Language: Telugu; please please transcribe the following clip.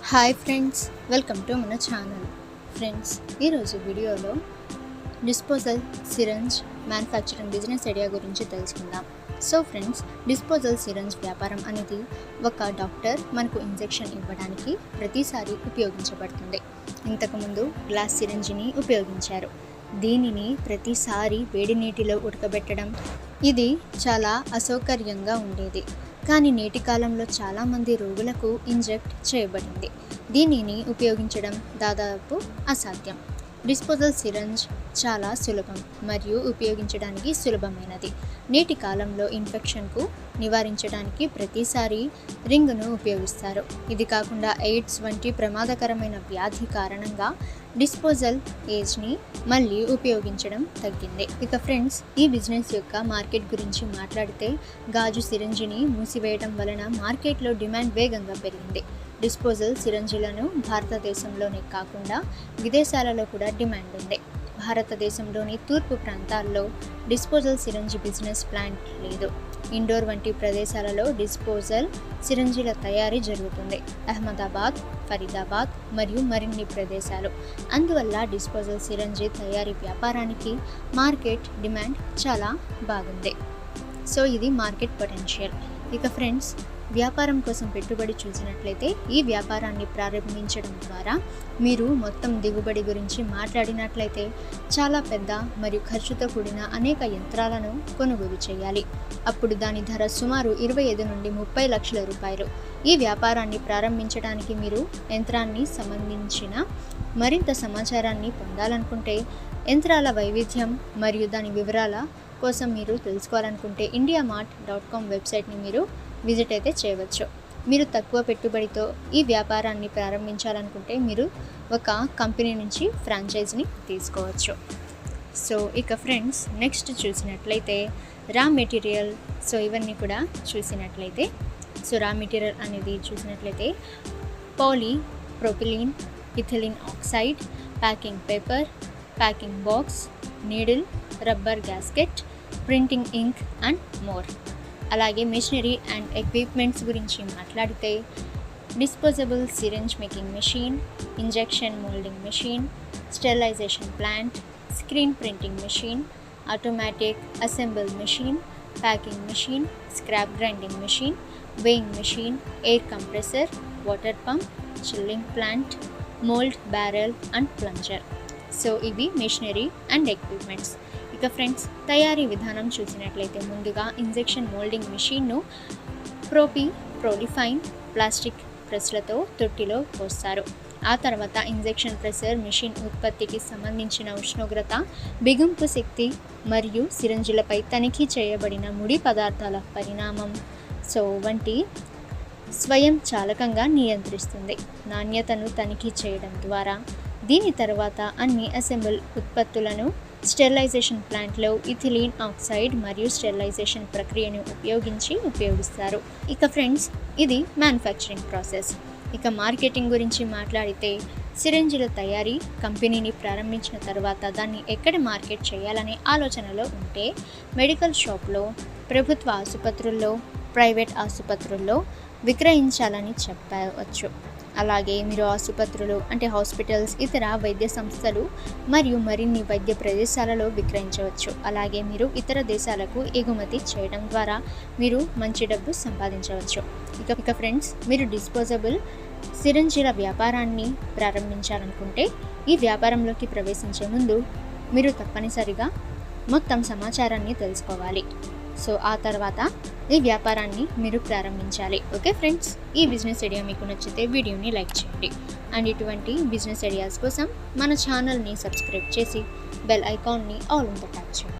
హాయ్ ఫ్రెండ్స్, వెల్కమ్ టు మన ఛానల్. ఫ్రెండ్స్, ఈరోజు వీడియోలో disposal syringe manufacturing business idea గురించి తెలుసుకుందాం. సో ఫ్రెండ్స్, డిస్పోజల్ సిరంజ్ వ్యాపారం అనేది ఒక డాక్టర్ మనకు ఇంజెక్షన్ ఇవ్వడానికి ప్రతిసారి ఉపయోగించబడుతుంది. ఇంతకుముందు గ్లాస్ సిరంజిని ఉపయోగించారు. దీనిని ప్రతిసారి వేడి నీటిలో ఉడకబెట్టడం ఇది చాలా అసౌకర్యంగా ఉండేది. కానీ నేటి కాలంలో చాలామంది రోగులకు ఇంజెక్ట్ చేయబడింది. దీనిని ఉపయోగించడం దాదాపు అసాధ్యం. డిస్పోజల్ సిరంజ్ చాలా సులభం మరియు ఉపయోగించడానికి సులభమైనది. నేటి కాలంలో ఇన్ఫెక్షన్కు నివారించడానికి ప్రతిసారి రింగ్ను ఉపయోగిస్తారు. ఇది కాకుండా ఎయిడ్స్ వంటి ప్రమాదకరమైన వ్యాధి కారణంగా డిస్పోజల్ ఏజ్ని మళ్ళీ ఉపయోగించడం తగ్గింది. ఇక ఫ్రెండ్స్, ఈ బిజినెస్ యొక్క మార్కెట్ గురించి మాట్లాడితే గాజు సిరంజిని మూసివేయడం వలన మార్కెట్లో డిమాండ్ వేగంగా పెరిగింది. డిస్పోజల్ సిరంజిలను భారతదేశంలోనే కాకుండా విదేశాలలో కూడా డిమాండ్ ఉంది. భారతదేశంలోని తూర్పు ప్రాంతాల్లో డిస్పోజల్ సిరంజి బిజినెస్ ప్లాంట్ లేదు. ఇండోర్ వంటి ప్రదేశాలలో డిస్పోజల్ సిరంజిల తయారీ జరుగుతుంది. అహ్మదాబాద్, ఫరీదాబాద్ మరియు మరిన్ని ప్రదేశాలు. అందువల్ల డిస్పోజల్ సిరంజి తయారీ వ్యాపారానికి మార్కెట్ డిమాండ్ చాలా బాగుంది. సో ఇది మార్కెట్ పొటెన్షియల్. ఇక ఫ్రెండ్స్, వ్యాపారం కోసం పెట్టుబడి చూసినట్లయితే ఈ వ్యాపారాన్ని ప్రారంభించడం ద్వారా మీరు మొత్తం దిగుబడి గురించి మాట్లాడినట్లయితే చాలా పెద్ద మరియు ఖర్చుతో కూడిన అనేక యంత్రాలను కొనుగోలు చేయాలి. అప్పుడు దాని ధర సుమారు 25 నుండి 30 లక్షల రూపాయలు. ఈ వ్యాపారాన్ని ప్రారంభించడానికి మీరు యంత్రాన్ని సంబంధించిన మరింత సమాచారాన్ని పొందాలనుకుంటే, యంత్రాల వైవిధ్యం మరియు దాని వివరాల కోసం మీరు తెలుసుకోవాలనుకుంటే indiamart.com వెబ్సైట్ని మీరు విజిట్ అయితే చేయవచ్చు. మీరు తక్కువ పెట్టుబడితో ఈ వ్యాపారాన్ని ప్రారంభించాలనుకుంటే మీరు ఒక కంపెనీ నుంచి ఫ్రాంచైజీని తీసుకోవచ్చు. సో ఇక ఫ్రెండ్స్, నెక్స్ట్ చూసినట్లయితే రా మెటీరియల్. సో ఇవన్నీ కూడా చూసినట్లయితే రా మెటీరియల్ అనేది చూసినట్లయితే polypropylene, ethylene oxide, packing paper, packing box, needle, rubber gasket, printing ink and more. అలాగే మెషినరీ అండ్ ఎక్విప్మెంట్స్ గురించి మాట్లాడితే disposable syringe making machine, injection moulding machine, sterilisation plant, screen printing machine, automatic assemble machine, packing machine, scrap grinding machine, weighing machine, air compressor, water pump, chilling plant, mould barrel and plunger. So ఇవి మెషినరీ అండ్ ఎక్విప్మెంట్స్. ఇక ఫ్రెండ్స్, తయారీ విధానం చూసినట్లయితే ముందుగా ఇంజెక్షన్ మోల్డింగ్ మెషిన్ను ప్రోలిఫైన్ ప్లాస్టిక్ ప్రెస్లతో తొట్టిలో పోస్తారు. ఆ తర్వాత ఇంజెక్షన్ ప్రెసర్ మెషిన్ ఉత్పత్తికి సంబంధించిన ఉష్ణోగ్రత, బిగింపు శక్తి మరియు సిరంజిలపై తనిఖీ చేయబడిన ముడి పదార్థాల పరిణామం వంటి స్వయం చాలకంగా నియంత్రిస్తుంది. నాణ్యతను తనిఖీ చేయడం ద్వారా దీని తర్వాత అన్ని అసెంబుల్ ఉత్పత్తులను స్టెరిలైజేషన్ ప్లాంట్లో ఇథిలీన్ ఆక్సైడ్ మరియు స్టెరిలైజేషన్ ప్రక్రియను ఉపయోగిస్తారు. ఇక ఫ్రెండ్స్, ఇది మ్యానుఫ్యాక్చరింగ్ ప్రాసెస్. ఇక మార్కెటింగ్ గురించి మాట్లాడితే సిరంజిల తయారీ కంపెనీని ప్రారంభించిన తర్వాత దాన్ని ఎక్కడ మార్కెట్ చేయాలనే ఆలోచనలో ఉంటే మెడికల్ షాప్లో, ప్రభుత్వ ఆసుపత్రుల్లో, ప్రైవేట్ ఆసుపత్రుల్లో విక్రయించాలని చెప్పవచ్చు. అలాగే మీరు ఆసుపత్రులు అంటే హాస్పిటల్స్, ఇతర వైద్య సంస్థలు మరియు మరిన్ని వైద్య ప్రదేశాలలో విక్రయించవచ్చు. అలాగే మీరు ఇతర దేశాలకు ఎగుమతి చేయడం ద్వారా మీరు మంచి డబ్బు సంపాదించవచ్చు. ఇక ఫ్రెండ్స్, మీరు డిస్పోజబుల్ సిరంజిల వ్యాపారాన్ని ప్రారంభించాలనుకుంటే ఈ వ్యాపారంలోకి ప్రవేశించే ముందు మీరు తప్పనిసరిగా మొత్తం సమాచారాన్ని తెలుసుకోవాలి. సో ఆ తర్వాత ఈ వ్యాపారాన్ని మీరు ప్రారంభించాలి. ఓకే ఫ్రెండ్స్, ఈ బిజినెస్ ఐడియా మీకు నచ్చితే వీడియోని లైక్ చేయండి. అండ్ ఇటువంటి బిజినెస్ ఐడియాస్ కోసం మన ఛానల్ని సబ్స్క్రైబ్ చేసి బెల్ ఐకాన్ని ఆల్ మీద ట్యాప్ చేయండి.